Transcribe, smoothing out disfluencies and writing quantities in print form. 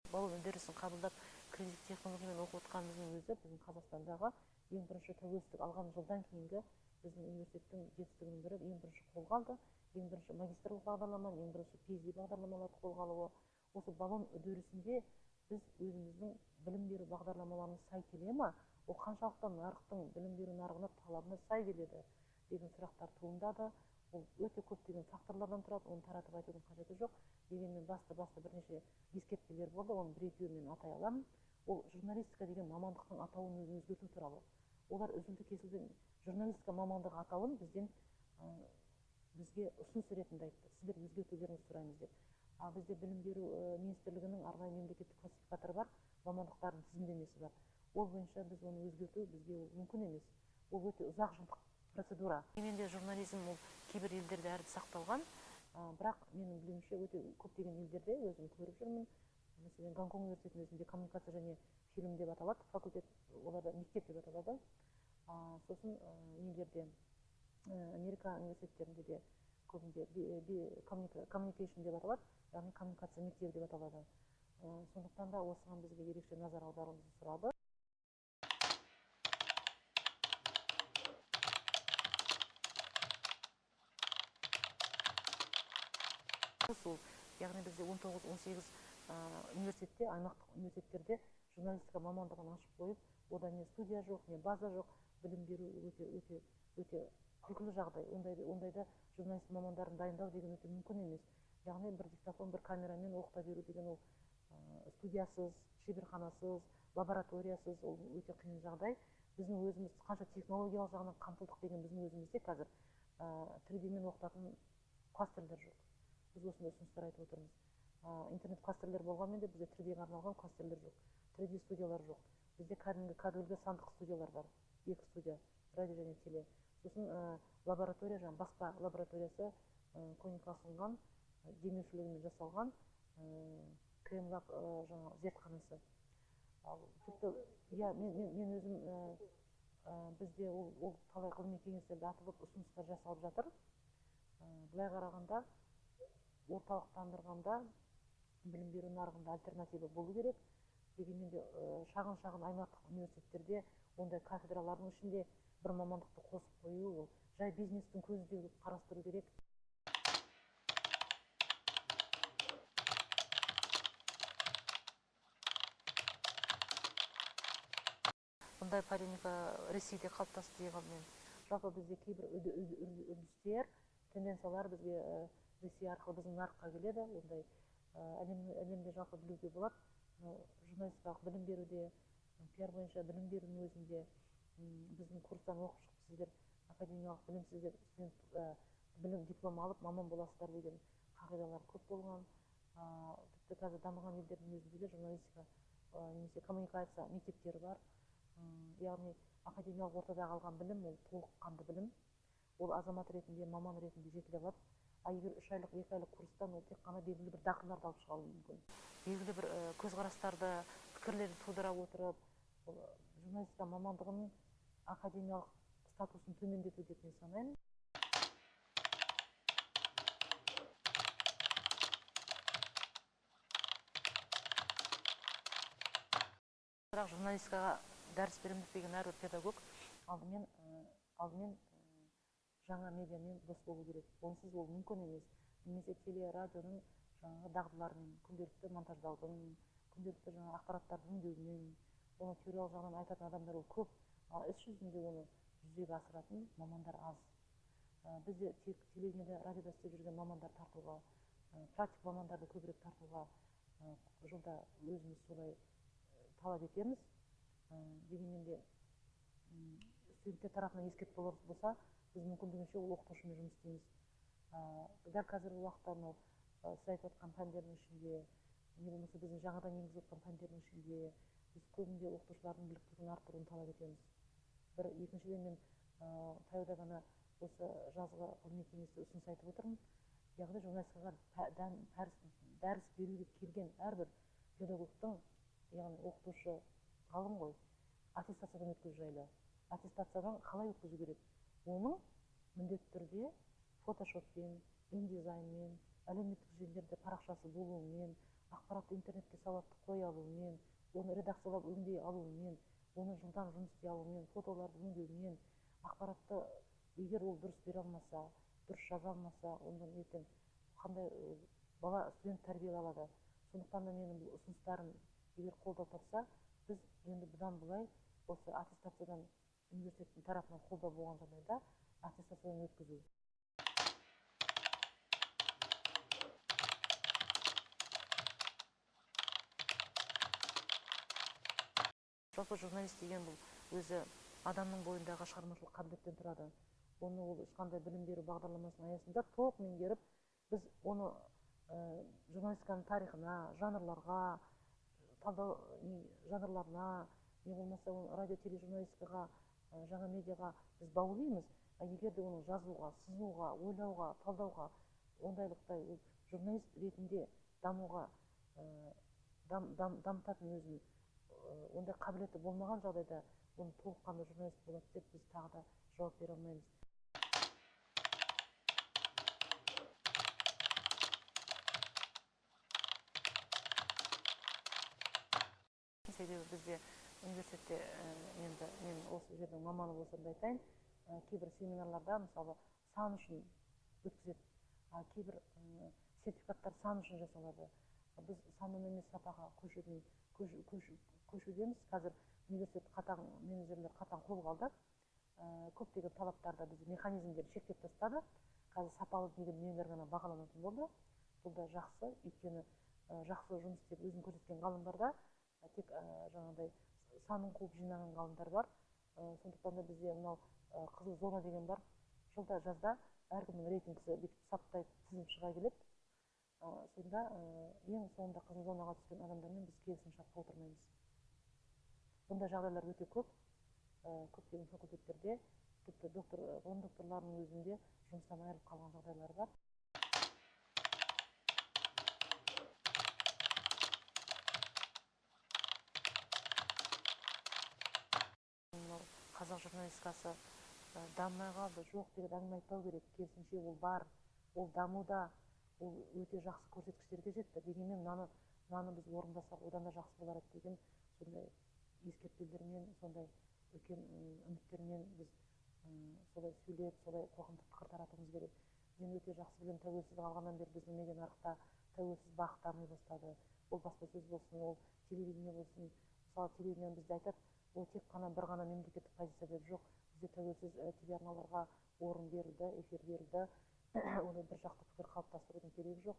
Балон үдерісін қабылдап кредит технологиямен оқып отқанымыздың өзі біздің Қазақстандағы ең бірінші тәуелсіздік алған жылдан кейінгі біздің университеттің жетістігінің бірі. Ең бірінші қолға алды, ең бірінші магистрлық бағдарламаны, ең бірінші PhD бағдарламаларды қолға алуы. Осы балон үдерісінде біз өзіміздің білім беру бағдарламаларымыз сай келе ма, ол қаншалықты нарықтың, білім беру нарығына талабына сай келеді деген сұрақтар туындады. Ол өте көптеген факторлардан тұрады, оны таратып айтудың қажеті жоқ. Дегенмен басты бірнеше ескертпелер болды, оның бір-екеуін мен атай аламын. Ол журналистика деген мамандықтың атауын өзгерту туралы. Олар үзілді-кесілді журналистика мамандығы атауын бізге ұсыныс ретінде айтты. Сіздер өзгертулеріңізді сұраймыз деп. Бізде білім беру министрлігінің арнайы мемлекеттік классификаторы бар, мамандықтардың тізімдемесі бар. Ол бойынша біз оны өзгерту бізге мүмкін емес. Ол өте ұзақ жылдық процедура. Менде журнализм ол кейбір елдерде әрі сақталған, бірақ менің білуімше өте көптеген елдерде өзім көріп жүрмін. Мәселен, Гонконг университетінің өзінде коммуникация және фильм деп аталады, факультет, оларда мектеп деп аталады. Сосын нелерде, Америка университеттерінде де көбінде communication деп аталады, яғни коммуникация мектебі деп аталады. Сондықтан да осыған бізге ерекше назар аударуымызды сұрады. Яғни бізде 19-18 университетте, аймақтық университеттерде журналистика мамандығын ашып қойып, одан не студия жоқ, не база жоқ, білім беру өте күлкілі жағдай. Ондайда журналист мамандарын дайындау деген өте мүмкін емес. Яғни бір диктофон, бір камерамен оқыта беру деген ол студиясыз, шеберханасыз, лабораториясыз, ол өте қиын жағдай. Біздің өзіміз қанша технологиялық жағынан қамтылдық деген біздің өзімізде қазір 3D-мен оқытатын кластерлер жоқ. Біз осындай ұсыныстар айтып отырмыз. Интернет кластерлер болғанмен де бізде 3D-ге арналған кластерлер жоқ, 3D студиялар жоқ. Бізде кәдімгі сандық студиялар бар, 2 студия, радио және теле. Сосын лаборатория, баспа лабораториясы коникасылған, демеушілігімен жасалған КМЛАБ зертханасы. Тіпті, мен өзім бізде ол талай ғылыми кеңестерде атылып ұсыныстар жасалып жатыр. Былай қарағанда, орталықтандырғанда білім беру нарығында альтернатива болу керек. Дегенмен де шағын аймақтық университеттерде ондай кафедралардың ішінде бір мамандықты қосып қою, ол жай бизнестің көзі деп қарастыру керек. Бұндай полемика Ресейде қалыптасты деген. Жалпы бізде кейбір үрдістер, тенденциялар бізге Ресей арқылы біздің нарыққа келеді. Ондай әлемде жалпы білуге болады. Журналистикалық білім беруде, пиар бойынша білім берудің өзінде біздің курстан оқып шықсыздар, академиялық білімсіздер, білім диплом алып, маман боласыздар деген қағидалар көп болған. Тіпті қазір дамыған елдердің өзінде де журналистика немесе коммуникация мектептері бар. Яғни академиялық ортада алған білім, ол толыққанды білім. Ол азамат ретінде, маман ретінде жетіле алады. Егер 3 айлық, 2 айлық курстан ол тек қана белгілі бір дағдыларды алып шығуы мүмкін. Белгілі бір көзқарастарды, пікірлерді тудыра отырып, журналистика мамандығының академиялық статусын төмендету деп мен санаймын. Бірақ журналистикаға дәріс беремін деген әрбір педагог алдымен жаңа медиамен дос болу керек. Онсыз ол мүмкін емес. Немесе теле, радионың жаңағы дағдыларымен, күнделікті монтаждаудың, күнделікті ақпараттарды өңдеумен, оны теориялық жағынан айтатын адамдар ол көп, іс жүзінде оны жүзеге асыратын мамандар аз. Бізде тек телевидениеде, радиода істеп жүрген мамандар тартуға, практик мамандарды көбірек тартуға жылда өзіміз солай талап етеміз. Дегенмен де студенттер тарапынан ескертпе болса, біз мүмкіндігінше ол оқытушымен жұмыс істейміз. Дәл қазіргі уақытта сіз айтып отқан пәндердің ішінде, не болмаса біздің жаңадан енгізіп отқан пәндердің ішінде біз көбінде оқытушылардың біліктілігін арттыруын талап етеміз. Екіншіден мен таяуда ғана осы жазғы ғылыми кеңесте ұсыныс айтып отырмын. Яғни журналистикаға дәріс беруге келген әрбір педагогтың, яғни оқытушы, ғалым ғой, аттестациядан өткізу жайлы. Аттестациядан қалай өткізу керек? Оның міндетті түрде фотошоппен, индизайнмен, әлеуметтік желілерде парақшасы болуымен, ақпаратты интернетке сауатты қоя алуымен, оны редакциялап өңдей алуымен, оны жылдам жұмыс істей алуымен, фотоларды өңдеумен, ақпаратты егер ол дұрыс бере алмаса, дұрыс жаза алмаса, онда ертең қандай бала студент тәрбиелей алады. Сондықтан да менің бұл ұсыныстарым егер қолдау тапса, біз енді бұдан былай осы аттестациядан университеттің тарапынан қолдау болған жағдайда аттестациядан өткізу. Жалпы журналист деген бұл өзі адамның бойындағы шығармашылық қабілеттен тұрады. Оны ол ешқандай білім беру бағдарламасының аясында толық меңгеріп, біз оны журналистиканың тарихына, жанрларға, талдау жанрларына, не болмаса оны радио тележурналистикаға, жаңа медиаға біз баулимыз. Егер де оны жазуға, сызуға, ойлауға, талдауға, ондайлықтай журналист ретінде дамуға дамытатын өзін ондай қабілеті болмаған жағдайда оны толыққанды журналист болады деп біз тағы да жауап бере алмаймыз. Себебі бізде университетте енді мен осы жердің маманы болсам да айтайын, кейбір семинарларда мысалы сан үшін өткізеді, кейбір сертификаттар сан үшін жасалады. Біз саннан емес сапаға көшудеміз. Қазір университет қатаң менеджерлер қатаң қолға алды. Көптеген талаптарда біз механизмдер шектеп тастады. Қазір сапалы деген дүниелер ғана бағаланатын болды. Бұл да жақсы, өйткені жақсы жұмыс істеп өзін көрсеткен ғалымдарда тек жаңағыдай санын қуып жинаған ғалымдар бар. Сондықтан да бізде мынау қызыл зона деген бар. Жылда жазда әркімнің рейтингісі бүйтіп саптай тізіліп шыға келеді. Сонда ең соңында қызыл зонаға түскен адамдармен біз келісімшартқа отырмаймыз. Бұндай жағдайлар өте көп. Көптеген факультеттерде, тіпті ғылым докторларының өзінде жұмыстан айырылып қалған жағдайлар бар. Қазақ журналистикасы дамымай қалды, жоқ деген әңгіме айтпау керек. Керісінше ол бар, ол дамуда, ол өте жақсы көрсеткіштерге жетті. Дегенмен мынаны біз орындасақ одан да жақсы болар еді деген сондай ескертпелермен, сондай үлкен үміттермен біз солай сөйлеп, солай қоғамдық пікір таратуымыз керек. Мен өте жақсы білемін, тәуелсіздік алғаннан бері біздің медиа нарықта тәуелсіз бағыт дами бастады. Ол баспасөз болсын, ол телевидение болсын. Мысалы телевидение бізде айтады, ол тек қана бір ғана мемлекеттік позиция деп жоқ. Бізде тәуелсіз телеарналарға орын берілді, эфир берілді. Оны бір жақты пікір қалыптастырудың керегі жоқ.